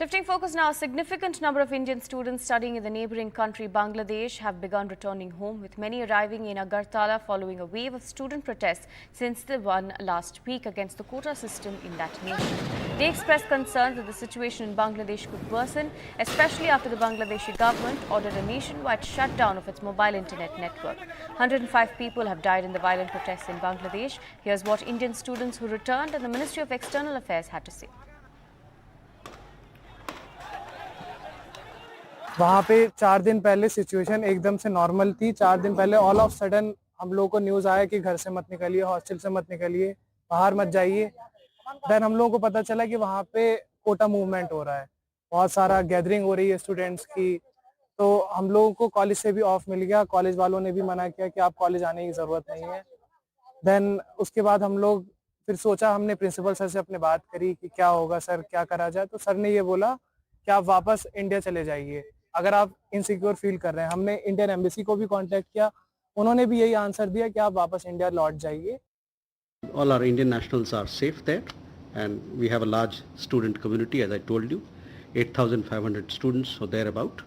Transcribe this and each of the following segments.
Shifting focus now, a significant number of Indian students studying in the neighbouring country Bangladesh have begun returning home, with many arriving in Agartala following a wave of student protests since the one last week against the quota system in that nation. They expressed concerns that the situation in Bangladesh could worsen, especially after the Bangladeshi government ordered a nationwide shutdown of its mobile internet network. 105 people have died in the violent protests in Bangladesh. Here's what Indian students who returned and the Ministry of External Affairs had to say. वहाँ पे 4 दिन पहले situation एकदम से normal थी। 4 दिन पहले all of sudden हम लोगों को न्यूज़ आया कि घर से मत निकलिए, हॉस्टल से मत निकलिए, बाहर मत जाइए। देन हम लोगों को पता चला कि वहाँ पे कोटा मूवमेंट हो रहा है, बहुत सारा गैदरिंग हो रही है स्टूडेंट्स की। तो हम लोगों को कॉलेज से भी ऑफ मिल गया, कॉलेज वालों ने भी मना किया कि आप कॉलेज आने की ज़रूरत नहीं है। देन उसके बाद हम लोग फिर सोचा, हमने प्रिंसिपल सर से अपने बात करी कि क्या होगा सर, क्या करा जाए। तो सर ने ये बोला कि आप वापस इंडिया चले जाइए अगर आप इनसिक्योर फील कर रहे हैं। हमने इंडियन एम्बेसी को भी कांटेक्ट किया, उन्होंने भी यही आंसर दिया कि आप वापस इंडिया लौट जाइए। All our Indian nationals are safe there, and we have a large student community, as I told you, 8,500 students or thereabout.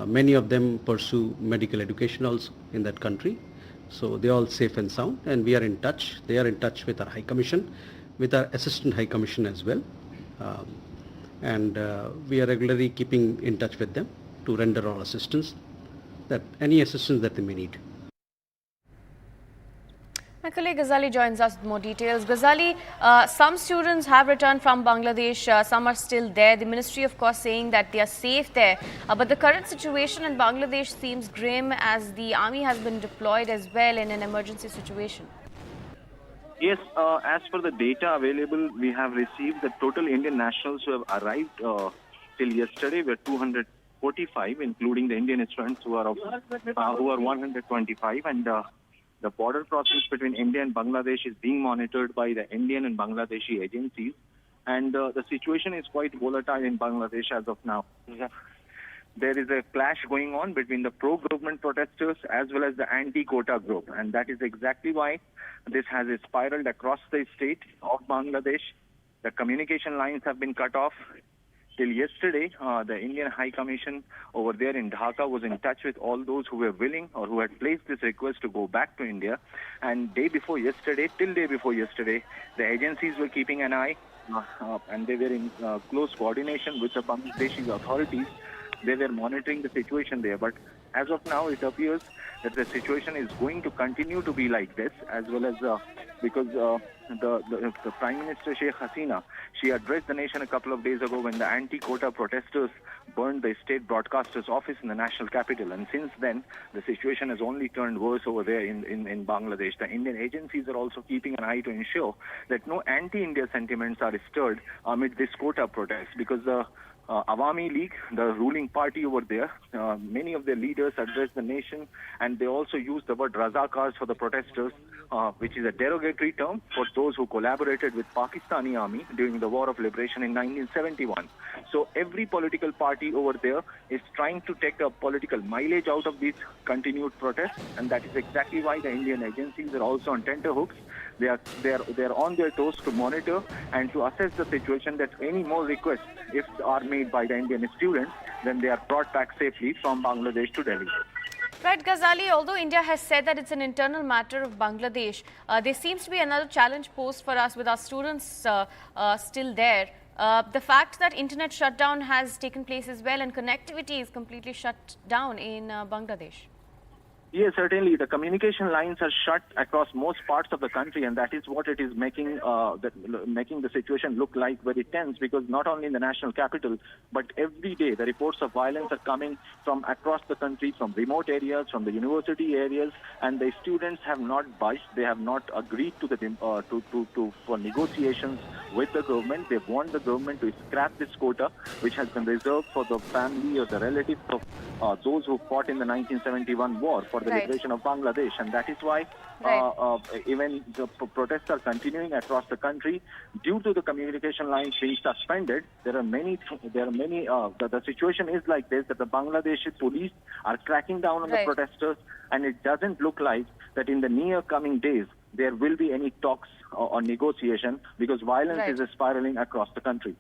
Many of them pursue medical education also in that country, so they're all safe and sound, and we are in touch. They are in touch with our High Commission, with our Assistant High Commission as well, and we are regularly keeping in touch with them to render all assistance, any assistance that they may need. My colleague Ghazali joins us with more details. Ghazali, some students have returned from Bangladesh, some are still there. The ministry, of course, saying that they are safe there. But the current situation in Bangladesh seems grim, as the army has been deployed as well in an emergency situation. Yes, as per the data available, we have received the total Indian nationals who have arrived till yesterday were 245, including the Indian students who are 125, and the border crossings between India and Bangladesh is being monitored by the Indian and Bangladeshi agencies, and the situation is quite volatile in Bangladesh as of now. There is a clash going on between the pro-government protesters as well as the anti-quota group, and that is exactly why this has spiraled across the state of Bangladesh. The communication lines have been cut off. Till yesterday, the Indian High Commission over there in Dhaka was in touch with all those who were willing or who had placed this request to go back to India. And till day before yesterday, the agencies were keeping an eye and they were in close coordination with the Bangladeshi authorities. They were monitoring the situation there. But as of now, it appears that the situation is going to continue to be like this, as well as because the Prime Minister Sheikh Hasina, she addressed the nation a couple of days ago when the anti-quota protesters burned the state broadcaster's office in the national capital. And since then, the situation has only turned worse over there in Bangladesh. The Indian agencies are also keeping an eye to ensure that no anti-India sentiments are stirred amid this quota protest, because the Awami League, the ruling party over there, many of their leaders addressed the nation, and they also used the word Razakars for the protesters, which is a derogatory term for those who collaborated with Pakistani army during the War of Liberation in 1971. So every political party over there is trying to take a political mileage out of these continued protests, and that is exactly why the Indian agencies are also on tenterhooks. They are on their toes to monitor and to assess the situation, that any more requests, if are made by the Indian students, then they are brought back safely from Bangladesh to Delhi. Right, Ghazali, although India has said that it's an internal matter of Bangladesh, there seems to be another challenge posed for us with our students still there. The fact that internet shutdown has taken place as well, and connectivity is completely shut down in Bangladesh. Yes, certainly. The communication lines are shut across most parts of the country, and that is what it is making the situation look like very tense, because not only in the national capital, but every day the reports of violence are coming from across the country, from remote areas, from the university areas, and the students have not budged. They have not agreed to for negotiations with the government. They want the government to scrap this quota, which has been reserved for the family or the relatives of those who fought in the 1971 war for the liberation of Bangladesh, and that is why even the protests are continuing across the country due to the communication lines being suspended. The situation is like this, that the Bangladeshi police are cracking down on the protesters, and it doesn't look like that in the near coming days there will be any talks or negotiation, because violence is spiraling across the country.